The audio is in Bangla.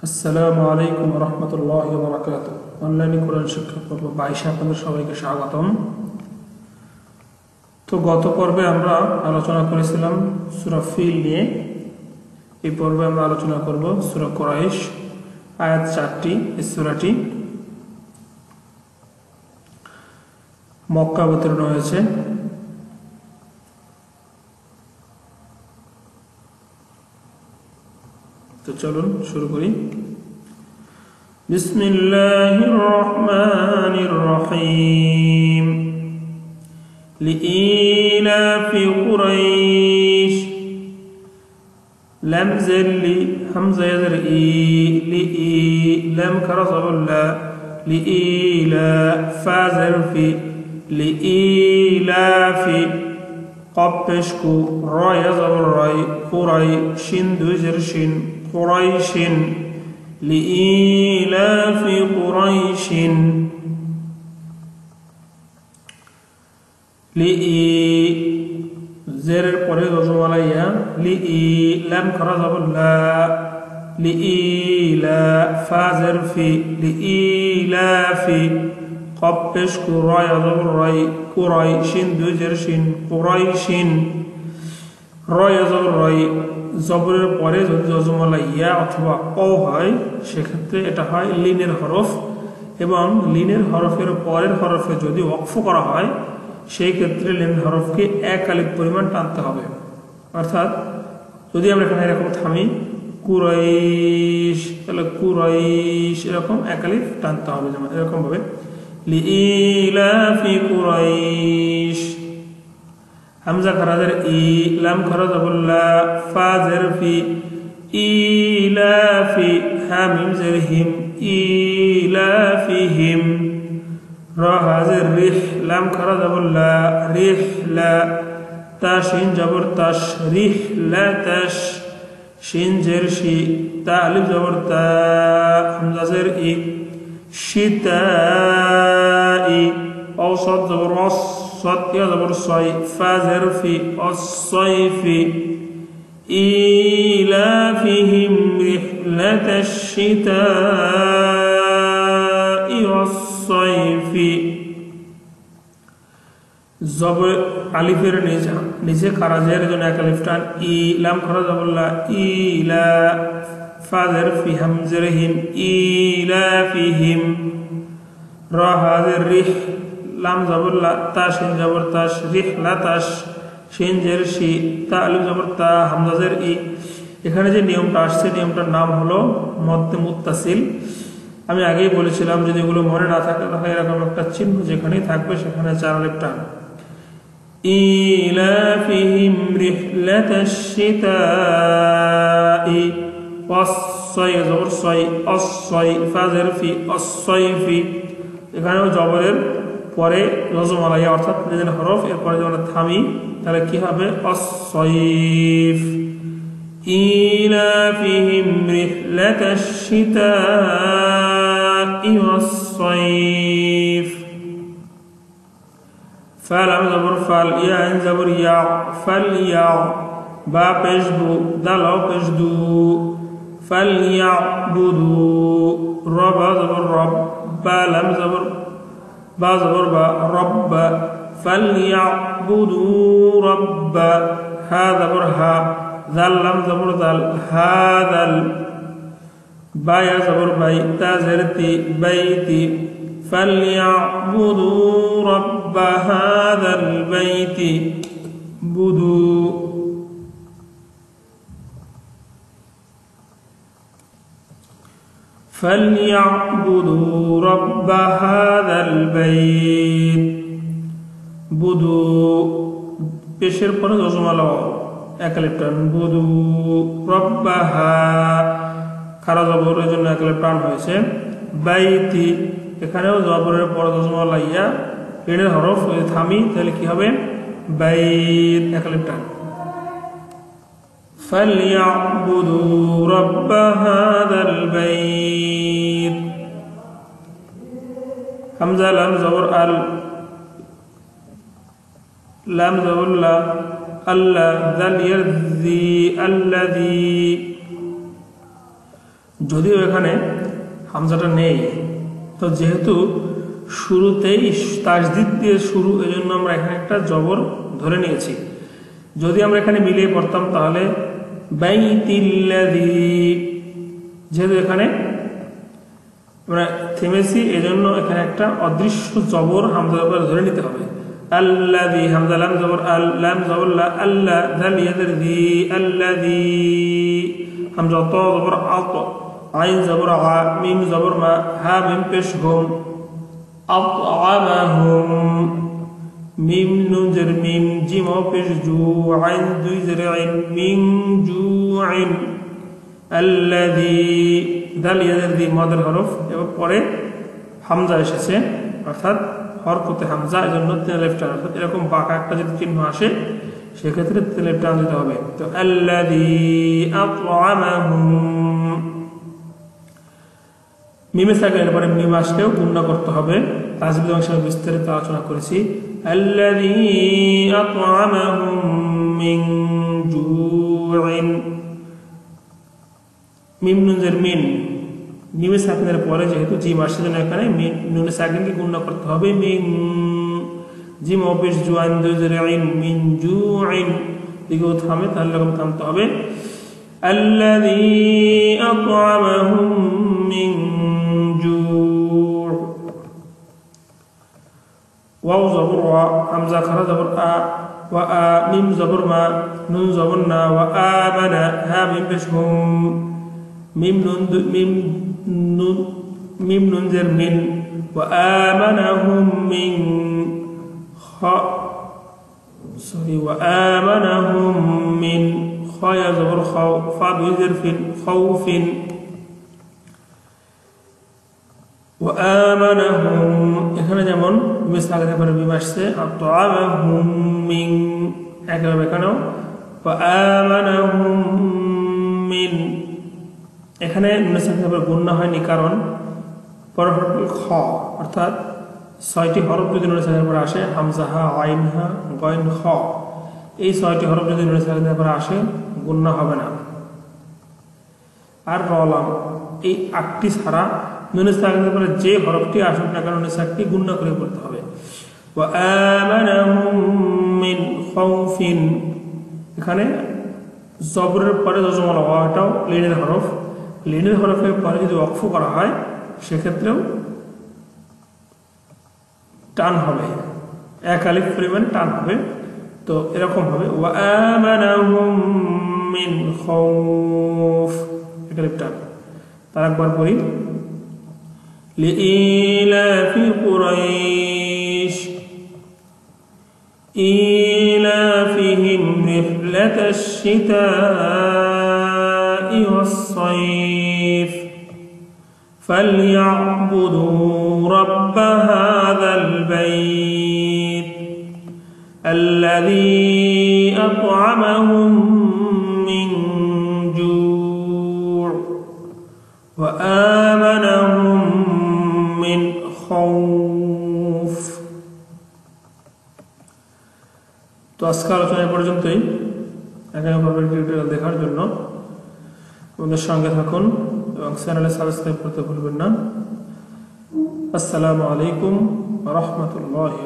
আসসালামু আলাইকুম ওয়া রাহমাতুল্লাহি ওয়া বারাকাতুহু। অনলাইনে কোরআন শিক্ষা পর্ব 22 আপনাদের সবাইকে স্বাগতম। তো গত পর্বে আমরা আলোচনা করেছিলাম সূরা ফিল নিয়ে। এই পর্বে আমরা আলোচনা করব সূরা কুরাইশ, আয়াত 4টি। এই সূরাটি মক্কা অবতীর্ণ হয়েছে। তো চলুন শুরু করি। বিসমিল্লাহির রহমানির রহিম। লিইলাফি কুরাইশ লাম জাল্লি হামজা ইয়াজর ই লি লাম খারাজাবুল্লা লিইলা ফা জারফি লিইলাফি قاب পেশকু র ইয়াজর রাই কুরাই শিন দুই জের শিন قريش لإيلاف قريش زر পরে গজম আলাইয়া لإيلام خرجب لا لإيلاف زرفي لإيلاف قاب পেশকু র ইয়াজর রাই কুরাই শিন দুই জের শিন قريش র ইয়াজর রাই জবরের পরে যদি জজমালা ইয়া অথবা অ হয় সেক্ষেত্রে এটা হয় লিনের হরফ, এবং লিনের হরফের পরের হরফে যদি ওয়াকফ করা হয় সেই ক্ষেত্রে লিনের হরফকে এক আলিফ পরিমাণ টানতে হবে। অর্থাৎ যদি আমরা এখানে এরকম থামি কুরাইশ, তাহলে কুরাইশ এরকম এক আলিফ টানতে হবে, যেমন এরকম ভাবে লিইলাফি কুরাইশ। হামজা খারাজের ই, লাম খারাজাবুল লা, ফা জারফি ইলাফি, হা মিম জের হিম ইলাফিহিম। র হাজের রিহ, লাম খারাজাবুল লা, রিহলা, তা শিন জবর তাশ, রিহলাতাশ, শিন জের শি, তা আলিফ জবর তা, হামজা জের ই, শিতাই, অওসাত জবর অস, صاد يا زبر صي فازر في الصيف إيلافهم رحلة الشتاء والصيف। زبر আলিফের নিচে খারাজের জন্য এক আলিফ টান, ই লাম খারাজ আবুল্লাহ ইলা ফাজর ফি হামজের হিম ইলাফিহিম। র হাজের রিহ, লাম জাবুল্লা, তা শিন জবর তাশ, রিহলাতাশ, শিন জের শি, তা আলিফ জবর তা, হামজা জের ই। এখানে যে নিয়মটা আসছে নিয়মটার নাম হলো মদ্দে মুত্তাসিল। আমি আগেই বলেছিলাম যদি এগুলো মনে না থাকে তাহলে এরকম একটা চিহ্ন যেখানেই থাকবে সেখানে চার আলিফ টান। ইলাফিহিম রিহলাতাশ শিতাই ওয়াস-সাই জবর সাই অস-সাই ফা জারফি অস-সাইফি। এখানেও জবরের পরে রজমালা ইয়া অর্থাৎ লিনের হরফ, এরপরে যখন থামি তাহলে কি হবে অস-সাইফ। ইলাফিহিম রিহলাতাশ শিতাই ওয়াস-সাইফ। ফা লাম জবর ফাল, ইয়া আইন জবর ইয়া, ফালইয়া, বা পেশ বু, দাল পেশ দু, ফালইয়াবুদু। র বা জবর রব, বা লাম জবর বা জবর বা, রব্ব, ফালইয়াবুদু রব্ব। হা জবর হা, জাল লাম জবর জাল, হাযাল, বা ইয়া জবর বাই, তা জের তি, বাইতি, ফালইয়াবুদু রব্ব হাযাল বাইতি, বুদু। فليعبدوا رب هذا البيت। বুদু পেশের পরে জজমালা এক আলিফ টান, বুদু রব্বাহা খারা জবরের জন্য এক আলিফ টান হয়েছে। বাইতি এখানেও জবরের পরে জজমালা ইয়া, লিনের হরফ থামি তাহলে কি হবে বাইত এক আলিফ টান। فليعبدوا رب هذا البيت। حمزة لام زبر ال، لام زبر لا، الله ذا الذي যদিও এখানে হামজাটা নেই, তো যেহেতু শুরুতেই তাসদীদ দিয়ে শুরু, এজন্য আমরা এখানে একটা জবর ধরে নিয়েছি। যদি আমরা এখানে মিলিয়ে পড়তাম তাহলে বাইতিল্লাযী, যেহেতু এখানে আমরা থেমেছি এজন্য এখানে একটা অদৃশ্য জবর হামজার উপরে ধরে নিতে হবে। আল্লাযী, হামজা লাম জবর আল, লাম জবর লা, আল্লাহ দাল ইয়াদের দি, আল্লাযী, হামজা ত জবর আত, আইন জবর আ, মিম জবর মা, হা মিম পেশ হুম, আতআমাহুম, মিম নুন জের মিম, জিম পেশ জু, আইন দুই জের আইন, মিন জুইন, আল্লাযী, দাল ইয়াদের দি মাদের হরফ, এবং পরে হামজা এসেছে অর্থাৎ হরকতে হামজা, এজন্য তেলেফ টান, অর্থাৎ এরকম বাঁকা একটা যদি চিহ্ন আসে সেক্ষেত্রে তেলেফ টান দিতে হবে। তো আল্লাযী আতআমাহুম, মিমে সাকিনের পরে মিম আসলেও গুণনা করতে হবে। তাজবিদ অংশে বিস্তারিত আলোচনা করেছি। আল্লাযী আতআমাহুম মিন জুইন, মিম নুন জের মিন, মিমে সাকিনের পরে যেহেতু জিম আসছে জন্য এখানে নুনে সাকিনকে গুণনা করতে হবে। মিন, জিম অপেশ জুআইন দুই জের আইন, মিন জুইন, দিকেও থামে তাহলে এরকম থামতে হবে। আল্লাযী আতআমাহুম মিন জু', ওয়াও জবর ওয়া, হামজা খারা জবর আ, ওয়া আ, মিম জবর মা, নুন জবর না, ওয়া আমানা, হা মিম পেশ হুম, মিম নুন মিম নুন জের মিন, ওয়া আমানাহুম মিন ওয়া আমানাহুম মিন, খয়া জবর খাও, ফা দুই জের ফিন, খাউফিন, ওয়া আমানাহুম, এখানে যেমন মিস আগে পরে মিম আসছে, আতআমাহুম মিন, একইভাবে এখানেও ওয়া আমানাহুম মিন, এখানে নুন সাকিনের পরে গুণনা হয়নি কারণ পরের হরফ খ, অর্থাৎ 6টি হরফ যদি নুন সাকিনের পরে আসে, হামজা, হা, আইন, হা, গইন, খ, এই 6টি হরফ যদি নুন সাকিনের পরে আসে গুণনা হবে না। আর রলাম, এই 8টি ছাড়া নুন সাকিনের পরে যে হরফটি আসুক না কারণ নুন সাকিনটি গুণনা করে পড়তে হবে। ওয়া আমানাহুম মিন খাউফিন, এখানে জবরের পরে যজমাল ওয়া, এটাও লিনের হরফ, লিনের হরফের পরে যদি ওয়াকফ করা হয় সেক্ষেত্রেও টান হবে, এক আলিফ পরিমাণ টান হবে। তো এরকম হবে ওয়া আমানাহুম মিন খাউফ, এক আলিফ টান। তার একবার পড়ি, লিইলাফি কুরাইশ ইলাফিহিম রিহলাতাশ শিতাই ওয়াস-সাইফ فليعبدوا رب هذا البيت الذي أطعمهم من جوع وآمنهم من خوف। তো আজকে আলোচনা পর্যন্তই। আগামী পর্বের টিউটোরিয়াল দেখার জন্য আমাদের সঙ্গে থাকুন এবং চ্যানেলে সাবস্ক্রাইব করতে ভুলবেন না। আসসালামু আলাইকুম ওয়া রাহমাতুল্লাহি